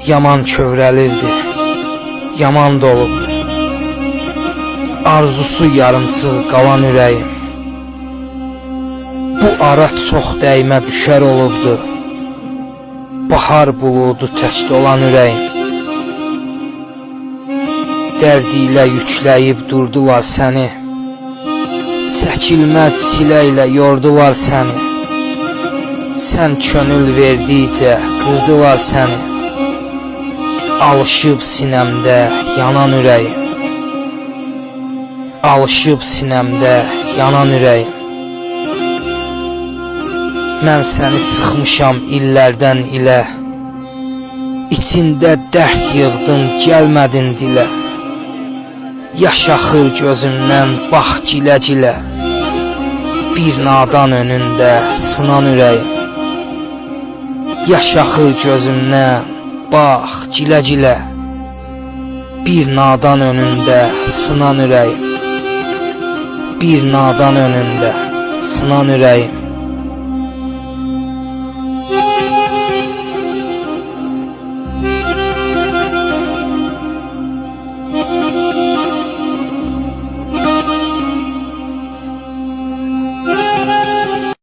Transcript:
Yaman kövrəlirdi, yaman dolub, arzusu yarımçıq qalan ürəyim. Bu ara çox dəymə düşər olubdu, bahar buludu tək dolan ürəyim. Dərdi ilə yükləyib durdular səni, çəkilməz çilə ilə yordular səni. Sən könül verdikcə qırdılar səni, alışıb sinəmdə yanan ürəyim. Alışıb sinəmdə yanan ürəyim. Mən səni sıxmışam illərdən ilə, İçində dərd yığdım gəlmədin dilə. Yaş axır gözümdən bax gilə-gilə, bir nadan önündə sınan ürəyim. Yaş axır gözümdən bax gilə-gilə, bir nadan önündə sınan ürəyim. Bir nadan önündə sınan ürəyim.